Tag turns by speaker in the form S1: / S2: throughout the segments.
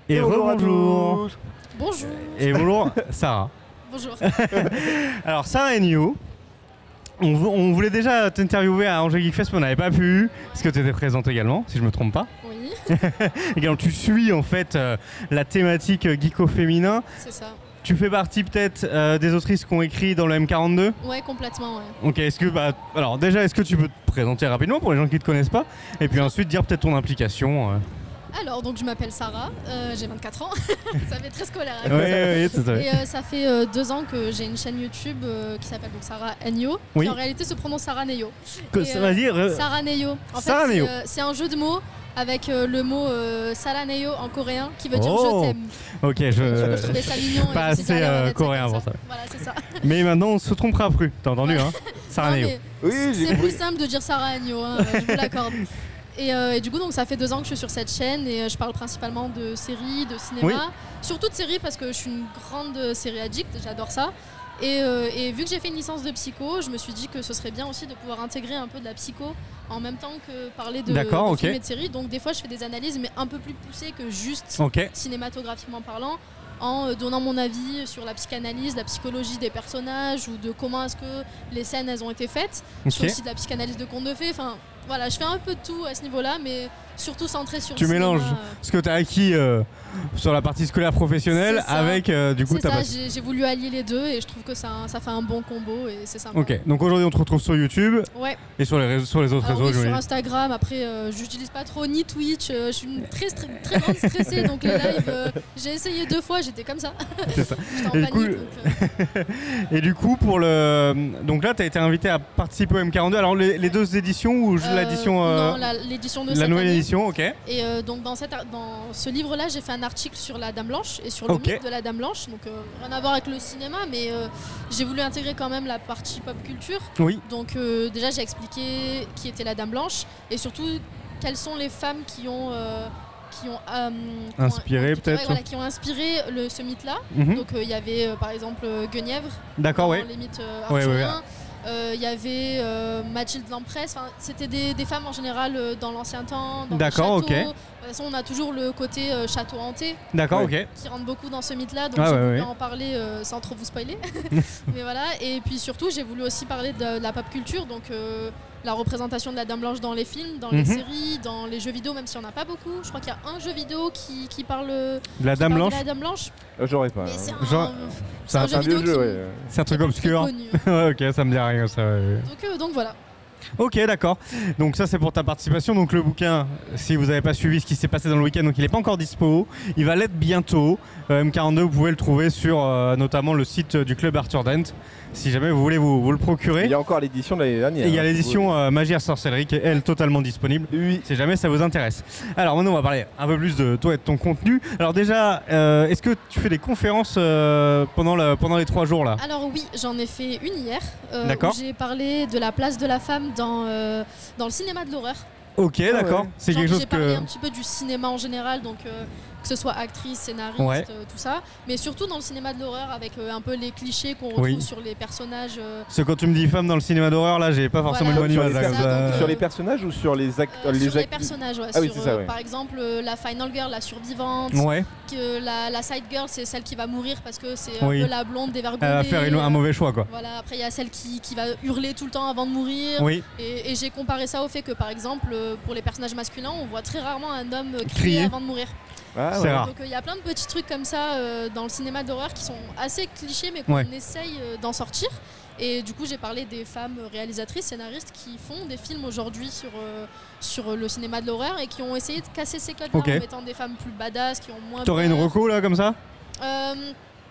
S1: Et
S2: bonjour.
S3: Bonjour.
S1: Et bonjour Sarah.
S3: Bonjour.
S1: Alors Sarah et Nio, on voulait déjà t'interviewer à Angers Geek Fest mais on n'avait pas pu, parce que tu étais présente également, si je me trompe pas.
S3: Oui.
S1: Également tu suis en fait la thématique geeko-féminin.
S3: C'est ça.
S1: Tu fais partie peut-être des autrices qui ont écrit dans le M42 ?
S3: Ouais, complètement, ouais.
S1: Ok, alors déjà, est-ce que tu peux te présenter rapidement pour les gens qui ne te connaissent pas ? Et puis ensuite dire peut-être ton implication.
S3: Alors, donc je m'appelle Sarah, j'ai 24 ans, ça fait très scolaire. Hein,
S1: Oui, c'est ça.
S3: Et ça fait 2 ans que j'ai une chaîne YouTube qui s'appelle donc Sarah Nio,
S1: Oui.
S3: qui en réalité se prononce Sarah Neyo.
S1: Vas-y,
S3: Sarah Neyo. En
S1: Sarah
S3: fait,
S1: Neyo.
S3: c'est un jeu de mots avec le mot Salaneyo en coréen qui veut dire
S1: Oh.
S3: je t'aime.
S1: Ok,
S3: Je trouvais ça mignon. et
S1: Pas
S3: je me suis dit,
S1: assez,
S3: allez, on va mettre
S1: coréen
S3: comme
S1: pour ça.
S3: Voilà, c'est ça.
S1: Mais maintenant on se trompera plus, t'as entendu
S3: Ouais.
S1: hein ? Sarah
S3: Non,
S1: Neo.
S3: mais
S2: Oui, j'ai
S3: c'est
S2: compris.
S3: plus simple de dire Sarah Nio, hein, je vous l'accorde. Et du coup, donc, ça fait 2 ans que je suis sur cette chaîne et je parle principalement de séries, de cinéma.
S1: Oui.
S3: Surtout de séries parce que je suis une grande série addict, j'adore ça. Et vu que j'ai fait une licence de psycho, je me suis dit que ce serait bien aussi de pouvoir intégrer un peu de la psycho en même temps que parler de
S1: D'accord,
S3: films
S1: ok.
S3: et de séries. Donc des fois, je fais des analyses, mais un peu plus poussées que juste
S1: Ok.
S3: cinématographiquement parlant, en donnant mon avis sur la psychanalyse, la psychologie des personnages ou de comment est-ce que les scènes elles ont été faites. Je fais
S1: Ok.
S3: aussi de la psychanalyse de contes de fées. Enfin, voilà, je fais un peu de tout à ce niveau-là, mais surtout centré sur
S1: Tu
S3: le cinéma.
S1: mélanges ce que t'as acquis sur la partie scolaire professionnelle
S3: C'est ça.
S1: avec du coup
S3: C'est
S1: ta
S3: ça,
S1: passion.
S3: j'ai voulu allier les deux et je trouve que ça fait un bon combo et c'est sympa.
S1: Ok, donc aujourd'hui on te retrouve sur YouTube
S3: Ouais.
S1: et sur les autres
S3: Alors
S1: réseaux.
S3: oui, sur
S1: j'imagine.
S3: Instagram, après j'utilise pas trop ni Twitch, je suis une très grande stressée donc les lives, j'ai essayé 2 fois, j'étais comme ça.
S1: C'est ça.
S3: J'étais en
S1: Et du
S3: panique.
S1: coup, Et du coup donc là t'as été invité à participer au M42. Alors les 2 éditions ou l'édition
S3: Non, l'édition de
S1: la
S3: cette
S1: nouvelle
S3: année.
S1: édition, ok.
S3: Et donc dans ce livre-là, j'ai fait un article sur la Dame Blanche et sur le
S1: Ok.
S3: mythe de la Dame Blanche. Donc rien à voir avec le cinéma, mais j'ai voulu intégrer quand même la partie pop culture.
S1: Oui.
S3: Donc déjà j'ai expliqué qui était la Dame Blanche et surtout quelles sont les femmes qui ont
S1: Inspiré,
S3: qui-
S1: peut-être.
S3: ouais, voilà, qui ont inspiré ce mythe-là.
S1: Mhm.
S3: Donc il y avait par exemple Guenièvre
S1: D'accord,
S3: dans
S1: ouais.
S3: les mythes
S1: Ouais, ouais,
S3: arthuriens. Il y avait Mathilde Lampresse, c'était des femmes en général dans l'ancien temps, dans les
S1: D'accord,
S3: châteaux.
S1: ok.
S3: De toute façon, on a toujours le côté château hanté
S1: D'accord,
S2: Ouais.
S1: ok.
S3: qui rentre beaucoup dans ce mythe-là, donc
S1: Ah,
S3: j'ai
S1: ouais,
S3: voulu
S1: ouais.
S3: en parler sans trop vous spoiler. Mais voilà, et puis surtout, j'ai voulu aussi parler de la pop culture, donc la représentation de la Dame Blanche dans les films, dans les
S1: Mhm.
S3: séries, dans les jeux vidéo, même s'il n'y en a pas beaucoup. Je crois qu'il y a un jeu vidéo qui parle
S1: De la
S3: qui
S1: Dame
S3: parle
S1: Blanche,
S3: de la Dame Blanche,
S2: J'aurais pas.
S3: mais
S2: hein.
S3: c'est
S1: Genre, c'est
S3: un
S1: un
S3: jeu
S2: vieux
S3: vidéo
S2: jeu,
S3: qui
S2: ouais.
S1: c'est un truc
S3: qui est pas
S1: obscur.
S3: très connu.
S1: Ouais, ok, ça me dit rien ça. Ouais.
S3: Donc voilà.
S1: Ok, d'accord. Donc ça c'est pour ta participation. Donc le bouquin, si vous n'avez pas suivi ce qui s'est passé dans le week-end, donc il n'est pas encore dispo. Il va l'être bientôt. M42, vous pouvez le trouver sur notamment le site du club Arthur Dent. Si jamais vous voulez vous le procurer.
S2: Il y a encore l'édition de l'année dernière.
S1: Et il y a
S2: hein,
S1: l'édition Magie et Sorcellerie qui est elle totalement disponible.
S2: Oui.
S1: Si jamais ça vous intéresse. Alors maintenant on va parler un peu plus de toi et de ton contenu. Alors déjà, est-ce que tu fais des conférences pendant les 3 jours là ?
S3: Alors oui, j'en ai fait une hier,
S1: D'accord.
S3: où j'ai parlé de la place de la femme dans le cinéma de l'horreur.
S1: Ok, d'accord.
S2: ouais.
S1: C'est
S3: Genre,
S1: quelque chose
S3: j'ai parlé
S1: que...
S3: un petit peu du cinéma en général, donc que ce soit actrice, scénariste,
S1: Ouais.
S3: tout ça, mais surtout dans le cinéma de l'horreur avec un peu les clichés qu'on retrouve
S1: Oui.
S3: sur les personnages.
S1: Parce que quand tu me dis femme dans le cinéma d'horreur, là j'ai pas forcément
S3: Voilà.
S1: une bonne
S2: Sur
S1: image.
S2: les,
S1: là,
S3: ça,
S1: comme
S3: donc,
S1: ça.
S2: sur les personnages ou sur les
S3: sur les personnages, ouais,
S2: Ah oui,
S3: sur,
S2: c'est ça, ouais.
S3: par exemple la Final Girl, la survivante,
S1: Ouais,
S3: que la Side Girl c'est celle qui va mourir parce que c'est
S1: Oui.
S3: un peu la blonde dévergondée.
S1: elle va faire un mauvais choix quoi.
S3: Voilà, après il y a celle qui va hurler tout le temps avant de mourir.
S1: Oui,
S3: Et j'ai comparé ça au fait que par exemple pour les personnages masculins on voit très rarement un homme crier
S1: Crier.
S3: avant de mourir.
S2: Ah,
S1: c'est
S2: ouais.
S1: rare.
S3: Donc il y a plein de petits trucs comme ça dans le cinéma d'horreur qui sont assez clichés mais qu'on
S1: Ouais.
S3: essaye d'en sortir. Et du coup j'ai parlé des femmes réalisatrices, scénaristes qui font des films aujourd'hui sur le cinéma de l'horreur et qui ont essayé de casser ces codes-là
S1: Ok.
S3: en mettant des femmes plus badass, qui ont moins
S1: T'aurais une
S3: peur.
S1: reco là comme ça
S3: Euh,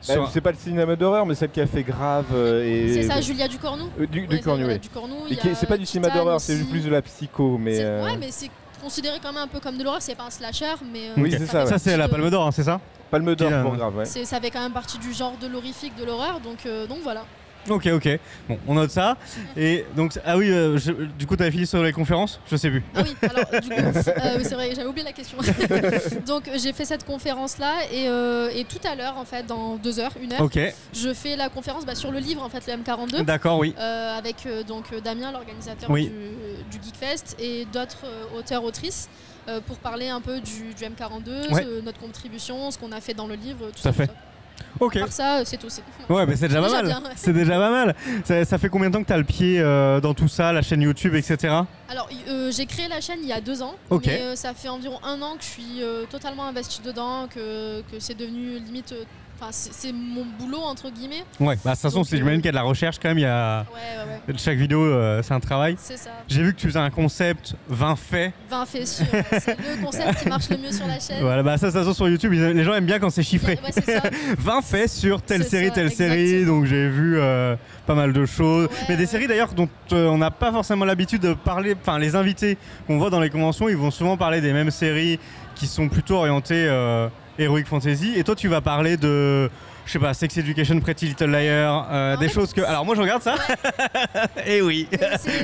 S1: Sur-
S2: C'est pas le cinéma d'horreur, mais celle qui a fait Grave et.
S3: C'est ça, Julia Ducornou.
S2: Du
S3: Ouais,
S2: Cornu,
S3: voilà,
S2: oui.
S3: Ducornou,
S2: Et
S3: il y a
S2: c'est pas du cinéma
S3: Titan
S2: d'horreur,
S3: aussi.
S2: c'est juste plus de la psycho, mais.
S3: Ouais, mais c'est considéré quand même un peu comme de l'horreur, c'est pas un slasher, mais
S2: Oui,
S1: Ok.
S2: c'est
S3: fait
S2: ça, ouais.
S1: Ça c'est
S3: partie
S1: la
S3: de-
S1: Palme d'Or, hein, c'est ça
S2: Palme d'or
S1: Tiens,
S2: pour
S1: ouais.
S2: Grave, ouais.
S3: Ça fait quand même partie du genre de l'horrifique, de l'horreur, donc voilà.
S1: Ok, bon, on note ça. Et donc, ah oui, du coup, tu avais fini sur les conférences? Je sais plus.
S3: Ah oui, alors du coup, oui, c'est vrai, j'avais oublié la question. Donc j'ai fait cette conférence-là et tout à l'heure, en fait, dans 2 heures, 1 heure,
S1: Ok,
S3: je fais la conférence sur le livre, en fait, le M42.
S1: d'accord, oui.
S3: Avec donc Damien, l'organisateur
S1: Oui.
S3: du Geekfest, et d'autres auteurs-autrices pour parler un peu du M42,
S1: Ouais.
S3: notre contribution, ce qu'on a fait dans le livre, tout
S1: Tout à
S3: ça.
S1: fait.
S3: Tout ça.
S1: Ok.
S3: Par ça, c'est tout.
S1: Ouais, mais c'est déjà pas
S3: déjà
S1: mal.
S3: bien, ouais.
S1: C'est déjà pas mal. Ça fait combien de temps que tu as le pied dans tout ça, la chaîne YouTube, etc.
S3: Alors, j'ai créé la chaîne il y a 2 ans,
S1: Ok.
S3: mais ça fait environ 1 an que je suis totalement investie dedans, que c'est devenu limite... c'est mon boulot, entre guillemets.
S1: Ouais, bah de toute façon,
S3: Donc,
S1: j'imagine qu'il y a de la recherche quand même. Il y a...
S3: Ouais.
S1: Chaque vidéo, c'est un travail.
S3: C'est ça.
S1: J'ai vu que tu faisais un concept 20 faits.
S3: 20 faits sûrs. C'est le concept qui marche le mieux sur la chaîne.
S1: Voilà, bah ça, de toute façon, sur YouTube, les gens aiment bien quand c'est chiffré.
S3: Ouais, c'est ça.
S1: 20 faits sur telle
S3: C'est
S1: série,
S3: ça,
S1: telle série.
S3: exactement.
S1: Donc j'ai vu pas mal de choses.
S3: Ouais,
S1: Mais des
S3: ouais.
S1: séries d'ailleurs dont on n'a pas forcément l'habitude de parler. Enfin, les invités qu'on voit dans les conventions, ils vont souvent parler des mêmes séries qui sont plutôt orientées Heroic Fantasy. Et toi, tu vas parler de... Je sais pas, Sex Education, Pretty Little Liar, des
S3: fait,
S1: choses que... Alors moi je regarde ça, et oui,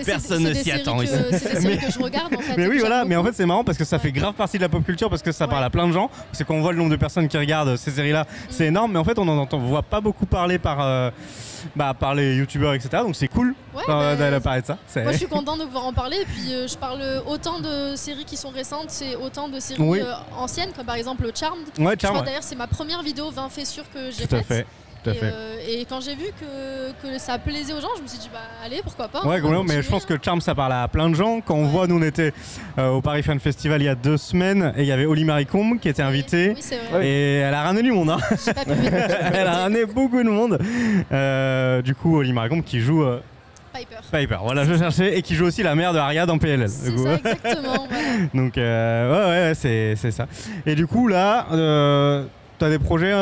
S1: personne ne s'y attend ici.
S3: C'est des séries que je regarde en fait.
S1: Mais
S3: et
S1: oui
S3: que
S1: voilà,
S3: j'aime
S1: mais en
S3: beaucoup.
S1: fait c'est marrant parce que ça
S3: Ouais.
S1: fait grave partie de la pop culture parce que ça parle
S3: Ouais.
S1: à plein de gens. C'est quand on voit le nombre de personnes qui regardent ces séries-là, c'est énorme, mais en fait on voit pas beaucoup parler par les youtubeurs, etc. Donc c'est cool
S3: Ouais,
S1: d'aller parler de ça.
S3: moi je suis contente de pouvoir en parler et puis je parle autant de séries qui sont récentes, c'est autant de séries
S1: Oui.
S3: anciennes comme par exemple Charmed.
S1: Ouais,
S3: Je
S1: Charm,
S3: crois
S1: ouais.
S3: d'ailleurs c'est ma première vidéo 20 faits sûrs que j'ai
S1: Tout à
S3: faite.
S1: fait. Tout à fait.
S3: Et quand j'ai vu que ça plaisait aux gens, je me suis dit bah allez pourquoi pas.
S1: Ouais,
S3: on va
S1: complètement, mais je
S3: continuer.
S1: pense que Charm ça parle à plein de gens. Quand on
S3: Ouais.
S1: voit, nous on était au Paris Fan Festival il y a 2 semaines et il y avait Oli Marie Combe qui était invitée.
S3: Oui, c'est vrai.
S1: Et elle a ramené du monde, hein.
S3: J'ai pas pu m'écouter.
S1: Elle a ramené beaucoup de monde. Du coup, Oli Marie Combe qui joue
S3: Piper.
S1: Piper, voilà, je cherchais, et qui joue aussi la mère de Arya dans PLL.
S3: C'est
S1: du coup.
S3: ça exactement. Voilà.
S1: Donc, ouais, c'est ça. Et du coup, là, tu as des projets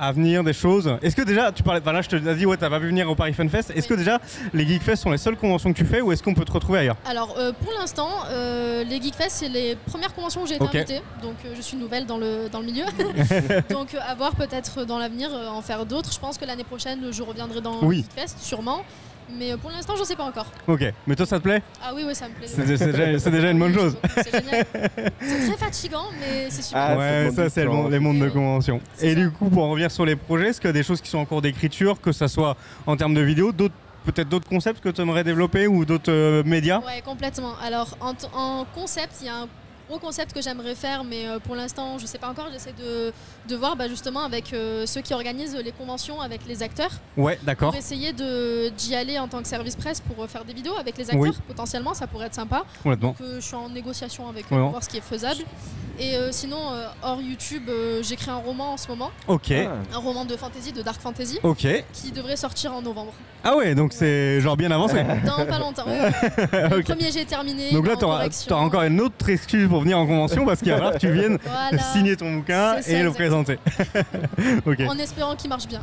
S1: à venir, des choses. Est-ce que déjà, tu parlais, enfin là, je te dis, ouais, t'as pas pu venir au Paris Fun Fest. Est-ce que déjà, les Geek Fest sont les seules conventions que tu fais ou est-ce qu'on peut te retrouver ailleurs?
S3: Alors pour l'instant, les Geekfest c'est les premières conventions où j'ai été
S1: Ok.
S3: invitée, donc je suis nouvelle dans le milieu. Donc à voir peut-être dans l'avenir en faire d'autres. Je pense que l'année prochaine je reviendrai dans
S1: Oui.
S3: le Geekfest sûrement, mais pour l'instant je sais pas encore.
S1: Ok, mais toi, ça te plaît?
S3: Ah oui ça me plaît.
S1: C'est déjà une bonne chose.
S3: C'est génial. C'est très fatigant mais c'est super.
S2: Ah,
S1: Ouais,
S2: ça
S1: ça c'est
S2: demande du temps.
S1: les mondes de
S3: Oui.
S1: convention.
S3: C'est
S1: Et
S3: ça.
S1: du coup, pour en revenir sur les projets, est-ce qu'il y a des choses qui sont en cours d'écriture, que ça soit en termes de vidéos, peut-être d'autres concepts que tu aimerais développer ou d'autres médias?
S3: Ouais, complètement. Alors, en concept, il y a un gros concept que j'aimerais faire, mais pour l'instant, je sais pas encore. J'essaie de voir justement avec ceux qui organisent les conventions avec les acteurs
S1: Ouais, d'accord.
S3: pour essayer d'y aller en tant que service presse pour faire des vidéos avec les acteurs.
S1: Oui.
S3: Potentiellement, ça pourrait être sympa.
S1: Complètement.
S3: Je suis en négociation avec eux
S1: Ouais,
S3: pour
S1: non.
S3: voir ce qui est faisable. Et sinon, hors YouTube, j'écris un roman en ce moment,
S1: Ok,
S2: Ah.
S3: un roman de fantasy, de dark fantasy,
S1: ok.
S3: qui devrait sortir en novembre.
S1: Ah ouais, donc c'est genre bien avancé.
S3: Dans pas longtemps. Le
S1: Ok.
S3: premier, j'ai terminé.
S1: Donc là,
S3: en
S1: tu auras
S3: correction.
S1: encore une autre excuse pour venir en convention parce qu'il va falloir que tu viennes
S3: Voilà.
S1: signer ton bouquin
S3: C'est ça,
S1: et le
S3: exactement.
S1: présenter. Ok.
S3: En espérant qu'il marche bien.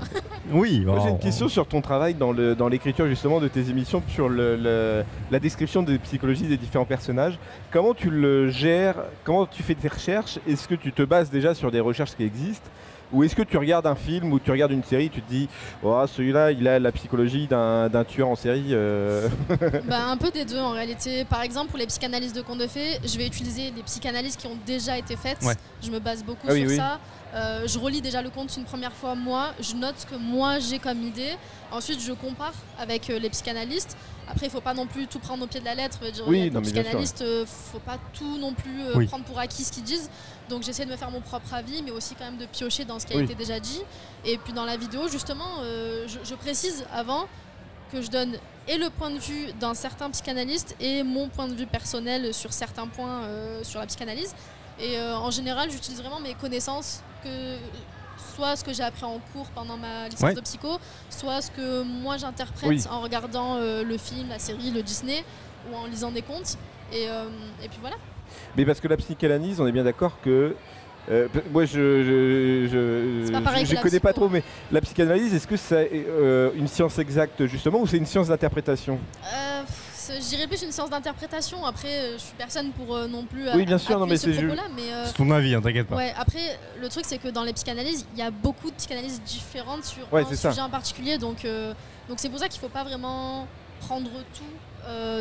S1: Oui,
S2: Moi, j'ai
S1: bon.
S2: une question sur ton travail dans l'écriture justement de tes émissions, sur la description de psychologie des différents personnages. Comment tu le gères? Comment tu fais tes recherches? Est-ce que tu te bases déjà sur des recherches qui existent? Ou est-ce que tu regardes un film ou tu regardes une série, tu te dis oh, celui-là il a la psychologie d'un tueur en série
S3: Un peu des deux en réalité. Par exemple, pour les psychanalyses de contes de fées, je vais utiliser les psychanalyses qui ont déjà été faites.
S1: Ouais.
S3: Je me base beaucoup
S2: Ah oui,
S3: sur
S2: oui.
S3: ça. Je relis déjà le conte une première fois moi, je note ce que moi j'ai comme idée. Ensuite, je compare avec les psychanalystes. Après, il faut pas non plus tout prendre au pied de la lettre. Je veux dire,
S2: Oui,
S3: il y a
S2: non,
S3: des
S2: mais bien sûr.
S3: psychanalystes, faut pas tout non plus
S1: Oui.
S3: prendre pour acquis ce qu'ils disent. Donc j'essaie de me faire mon propre avis, mais aussi quand même de piocher dans ce qui a
S2: Oui.
S3: été déjà dit. Et puis dans la vidéo, justement, je précise avant que je donne et le point de vue d'un certain psychanalyste et mon point de vue personnel sur certains points sur la psychanalyse. Et en général, j'utilise vraiment mes connaissances, soit ce que j'ai appris en cours pendant ma licence
S1: Ouais.
S3: de psycho, soit ce que moi j'interprète
S2: Oui.
S3: en regardant le film, la série, le Disney, ou en lisant des contes. Et puis voilà.
S2: Mais parce que la psychanalyse, on est bien d'accord que moi
S3: C'est pas pareil que
S2: je
S3: la
S2: connais pas
S3: psycho.
S2: trop, mais la psychanalyse, est-ce que c'est une science exacte justement ou c'est une science d'interprétation?
S3: je dirais plus une séance d'interprétation. Après, je suis personne pour non plus
S2: Oui, bien sûr, non, mais
S3: appuyer ce
S2: c'est
S3: propos-là. Mais,
S1: C'est ton avis, hein, t'inquiète pas.
S3: ouais, après, le truc, c'est que dans les psychanalyses, il y a beaucoup de psychanalyses différentes sur
S2: Ouais,
S3: un
S2: c'est ça.
S3: sujet en particulier. Donc c'est pour ça qu'il ne faut pas vraiment prendre tout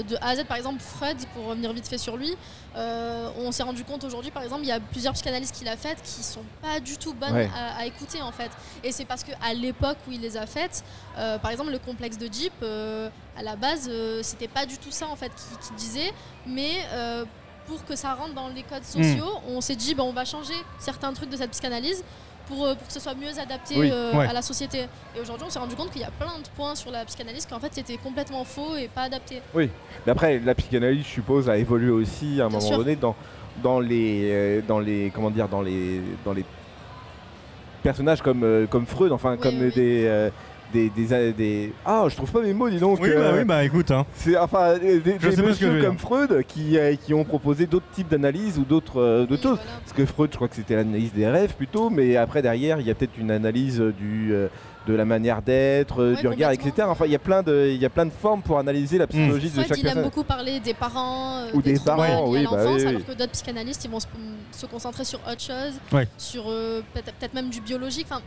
S3: de A à Z. Par exemple, Freud, pour revenir vite fait sur lui, on s'est rendu compte aujourd'hui, par exemple, il y a plusieurs psychanalyses qu'il a faites qui sont pas du tout bonnes
S2: Ouais.
S3: à écouter en fait. Et c'est parce qu'à l'époque où il les a faites, par exemple, le complexe d'Oedipe, à la base, c'était pas du tout ça en fait qu'il disait, mais pour que ça rentre dans les codes sociaux, on s'est dit on va changer certains trucs de cette psychanalyse pour que ce soit mieux adapté
S1: Oui, ouais.
S3: à la société. Et aujourd'hui, on s'est rendu compte qu'il y a plein de points sur la psychanalyse qui en fait étaient complètement faux et pas adaptés.
S2: Oui, mais après la psychanalyse, je suppose, a évolué aussi à un
S3: Bien
S2: moment
S3: sûr.
S2: donné dans les comment dire dans les personnages comme Freud, enfin
S3: Oui,
S2: comme
S3: oui, oui.
S2: des ah, je trouve pas mes mots, dis donc.
S1: Oui, bah écoute, hein.
S2: C'est enfin des
S1: sais pas ce que je
S2: monsieur
S1: veux
S2: comme
S1: dire.
S2: Freud qui ont proposé d'autres types d'analyses ou d'autres
S3: Oui,
S2: choses.
S3: voilà.
S2: Parce que Freud, je crois que c'était l'analyse des rêves plutôt, mais après derrière, il y a peut-être une analyse de la manière d'être,
S3: Ouais,
S2: du regard,
S3: complètement.
S2: etc. Enfin, il y a plein de formes pour analyser la psychologie de
S3: Freud,
S2: chaque
S3: il aime
S2: personne.
S3: beaucoup parler des parents,
S2: Ou des
S3: traumas
S2: parents,
S3: liés
S2: oui,
S3: à
S2: bah
S3: l'enfance,
S2: oui,
S3: alors
S2: oui.
S3: que d'autres psychanalystes, ils vont se concentrer sur autre chose,
S1: Ouais.
S3: sur peut-être même du biologique. Enfin,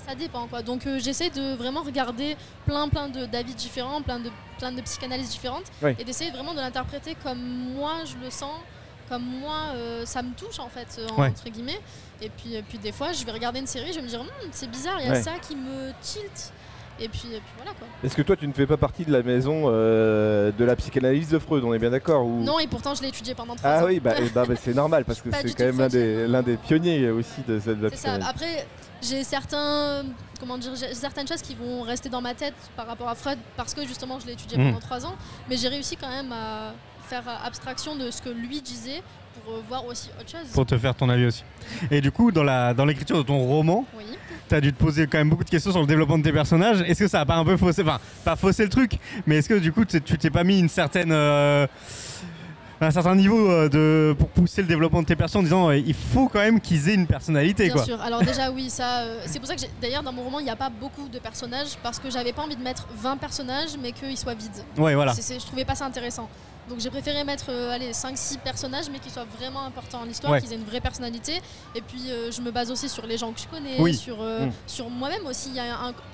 S3: ça dépend quoi. Donc j'essaie de vraiment regarder plein d'avis différents, plein de psychanalyses différentes,
S2: Ouais.
S3: et d'essayer vraiment de l'interpréter comme moi je le sens, comme moi ça me touche en fait,
S1: Ouais.
S3: entre guillemets. Et puis des fois je vais regarder une série, je vais me dire c'est bizarre, il y a
S2: Ouais.
S3: ça qui me tilt. Et puis voilà quoi.
S2: Est-ce que toi, tu ne fais pas partie de la maison de la psychanalyse de Freud, on est bien d'accord ou...
S3: Non, et pourtant je l'ai étudié pendant 3
S2: Ah
S3: ans.
S2: oui, bah, c'est normal parce que
S3: Pas
S2: c'est
S3: du
S2: quand
S3: tout
S2: même
S3: freudienne,
S2: l'un des pionniers aussi de la
S3: C'est ça.
S2: psychanalyse.
S3: Après, j'ai certaines choses qui vont rester dans ma tête par rapport à Freud parce que justement je l'ai étudié pendant 3 ans, mais j'ai réussi quand même à faire abstraction de ce que lui disait pour voir aussi autre chose.
S1: Pour te faire ton avis aussi. Et du coup, dans l'écriture de ton roman,
S3: Oui.
S1: t'as dû te poser quand même beaucoup de questions sur le développement de tes personnages. Est-ce que ça a pas un peu faussé, enfin, pas faussé le truc, mais est-ce que du coup, tu t'es pas mis un certain niveau pour pousser le développement de tes personnages en disant il faut quand même qu'ils aient une personnalité,
S3: Bien
S1: quoi.
S3: sûr. Alors déjà oui, ça c'est pour ça que d'ailleurs dans mon roman il n'y a pas beaucoup de personnages parce que j'avais pas envie de mettre 20 personnages mais qu'ils soient vides.
S1: Ouais, voilà.
S3: Je trouvais pas ça intéressant. Donc j'ai préféré mettre 5-6 personnages mais qui soient vraiment importants en histoire,
S1: Ouais.
S3: qu'ils aient une vraie personnalité. Et puis je me base aussi sur les gens que je connais,
S1: Oui.
S3: sur moi-même aussi. Il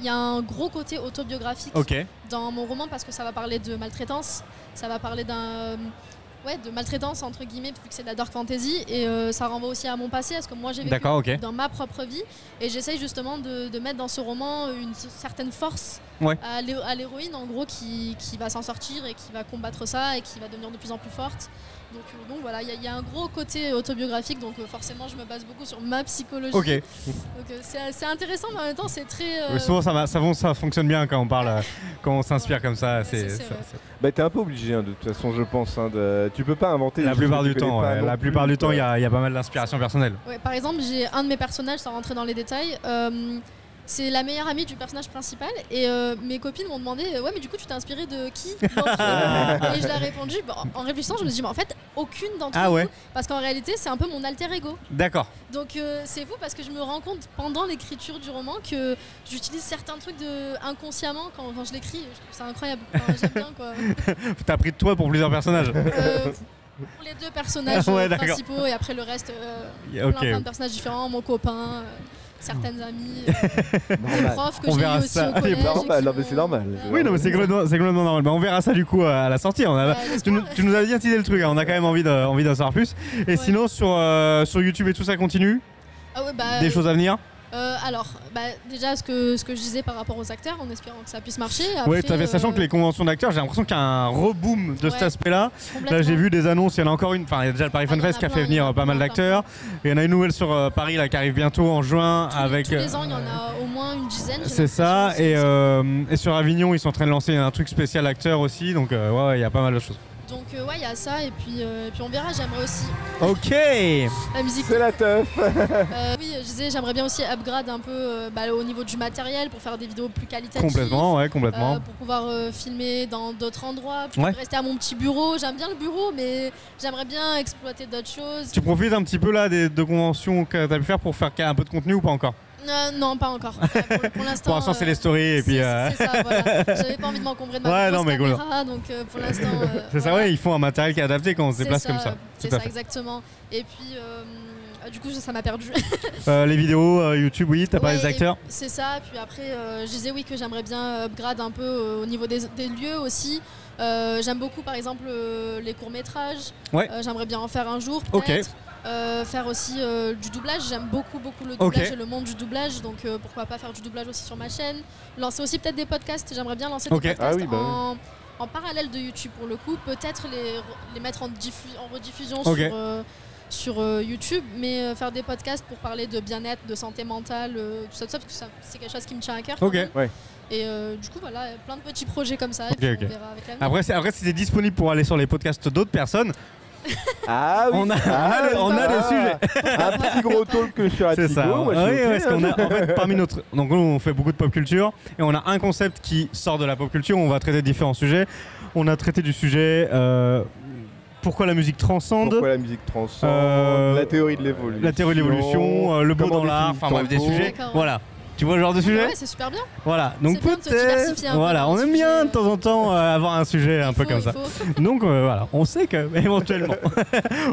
S3: y a un gros côté autobiographique
S1: Ok.
S3: dans mon roman parce que ça va parler de maltraitance, ça va parler de maltraitance entre guillemets vu que c'est de la dark fantasy et ça renvoie aussi à mon passé, à ce que moi j'ai vécu
S1: D'accord, ok.
S3: dans ma propre vie et j'essaye justement de mettre dans ce roman une certaine force
S1: Ouais.
S3: à l'héroïne en gros qui va s'en sortir et qui va combattre ça et qui va devenir de plus en plus forte. Donc voilà, il y a un gros côté autobiographique, donc forcément je me base beaucoup sur ma psychologie.
S1: Ok.
S3: Donc c'est intéressant mais en même temps c'est très...
S1: Oui, souvent ça fonctionne bien quand on parle, quand on s'inspire comme ça.
S3: c'est vrai.
S2: Bah, t'es un peu obligé, hein, de toute façon, je pense. Tu peux pas inventer.
S1: La
S2: des
S1: plupart
S2: choses que
S1: du
S2: tu connais
S1: temps,
S2: pas
S1: ouais.
S2: non
S1: La
S2: plus,
S1: plupart du temps, il y a pas mal d'inspiration personnelle.
S3: Ouais, par exemple, j'ai un de mes personnages, sans rentrer dans les détails, c'est la meilleure amie du personnage principal et mes copines m'ont demandé ouais mais du coup tu t'es inspiré de qui d'entre eux et je leur ai répondu en réfléchissant je me suis dit mais en fait aucune d'entre
S1: Ah
S3: eux
S1: ouais.
S3: parce qu'en réalité c'est un peu mon alter ego.
S1: D'accord.
S3: Donc c'est fou parce que je me rends compte pendant l'écriture du roman que j'utilise certains trucs inconsciemment quand je l'écris, je trouve ça incroyable. Enfin, j'aime bien quoi.
S1: T'as pris de toi pour plusieurs personnages.
S3: Pour les 2 personnages
S1: Ouais, d'accord.
S3: principaux et après le reste
S1: Ok.
S3: plein de personnages différents, mon copain, certaines amies, des
S2: Normal.
S3: profs que
S1: On
S3: j'ai
S1: verra
S3: eu aussi
S1: ça.
S3: au collège.
S2: C'est normal,
S3: et
S2: non,
S3: qui
S2: mais c'est normal.
S3: m'ont-
S1: Oui, non, mais c'est complètement normal. Bah, on verra ça du coup à la sortie. Tu nous as bien teasé le truc, hein. On a quand même envie d'en savoir plus. Et
S3: Ouais.
S1: sinon, sur YouTube et tout ça continue.
S3: Ah ouais, bah,
S1: Des choses à venir.
S3: alors, déjà ce que je disais par rapport aux acteurs, en espérant que ça puisse marcher.
S1: Oui,
S3: Après,
S1: tout à fait. Sachant que les conventions d'acteurs, j'ai l'impression qu'il y a un reboom de cet
S3: Ouais.
S1: aspect-là.
S3: complètement.
S1: Là, j'ai vu des annonces. Il y en a encore une. Enfin, il y a déjà le Paris
S3: Ah,
S1: Fun
S3: il y en a
S1: Fest qui a
S3: plein,
S1: fait
S3: il y en
S1: venir
S3: a
S1: pas mal
S3: plein,
S1: d'acteurs. Et il y en a une nouvelle sur Paris là qui arrive bientôt en juin avec.
S3: Tous les ans, il y en a au moins une dizaine. j'ai
S1: C'est ça.
S3: l'impression,
S1: Et sur Avignon, ils sont en train de lancer un truc spécial acteur aussi. Donc, ouais, il y a pas mal de choses.
S3: Donc ouais, il y a ça et puis on verra. J'aimerais aussi
S1: Ok.
S3: la musique.
S2: C'est la teuf.
S3: Oui, je disais, j'aimerais bien aussi upgrade un peu au niveau du matériel pour faire des vidéos plus qualitatives.
S1: Complètement, ouais, complètement.
S3: Pour pouvoir filmer dans d'autres endroits, plutôt
S1: Ouais.
S3: que rester à mon petit bureau. J'aime bien le bureau, mais j'aimerais bien exploiter d'autres choses.
S1: Tu profites un petit peu là des conventions que tu as pu faire pour faire un peu de contenu ou pas encore?
S3: Non, pas encore. Pour l'instant.
S1: Pour l'instant, c'est les stories et puis.
S3: C'est ça, voilà. J'avais pas envie de m'encombrer de ma grosse caméra, donc pour l'instant.
S1: C'est ça, ouais, ils font un matériel qui est adapté quand on se déplace comme ça.
S3: C'est ça, exactement. Et puis. Du coup, ça m'a perdu.
S1: Les vidéos, YouTube, oui, t'as parlé des acteurs.
S3: C'est ça, puis après, je disais oui que j'aimerais bien upgrade un peu au niveau des lieux aussi. J'aime beaucoup, par exemple, les courts-métrages.
S1: Ouais.
S3: J'aimerais bien en faire un jour, peut-être. Faire aussi du doublage. J'aime beaucoup le doublage et le monde du doublage. Donc, pourquoi pas faire du doublage aussi sur ma chaîne. Lancer aussi peut-être des podcasts. J'aimerais bien lancer des podcasts en parallèle de YouTube pour le coup. Peut-être les mettre en rediffusion sur YouTube, mais faire des podcasts pour parler de bien-être, de santé mentale, tout ça, parce que c'est quelque chose qui me tient à cœur. Et du coup, voilà, plein de petits projets comme ça, et puis on verra avec l'avenir.
S1: Après, si c'est disponible pour aller sur les podcasts d'autres personnes,
S2: ah oui,
S1: on a des sujets.
S2: Un petit gros talk sur Atigo.
S1: C'est ça. Parce qu'on a, en fait, parmi notre... Donc nous, on fait beaucoup de pop culture, et on a un concept qui sort de la pop culture, on va traiter différents sujets. On a traité du sujet... pourquoi la musique transcende.
S2: La théorie de l'évolution.
S1: La théorie de l'évolution, le beau dans l'art, enfin bref, des sujets. Voilà. Tu vois le genre de sujet?
S3: Ouais, c'est super bien.
S1: Voilà, donc peut-être. Voilà, on aime bien de temps en temps avoir un sujet un peu comme ça. Donc voilà, on sait que éventuellement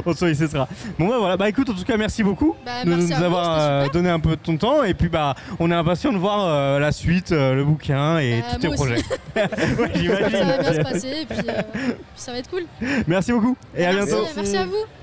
S1: on sollicitera. Bon bah voilà, bah écoute, en tout cas merci beaucoup de nous avoir donné un peu de ton temps, et puis bah on est impatient de voir la suite, le bouquin et tous tes projets.
S3: Ouais, j'imagine. Ça va bien se passer et puis ça va être cool.
S1: Merci beaucoup et à bientôt.
S3: Merci à vous.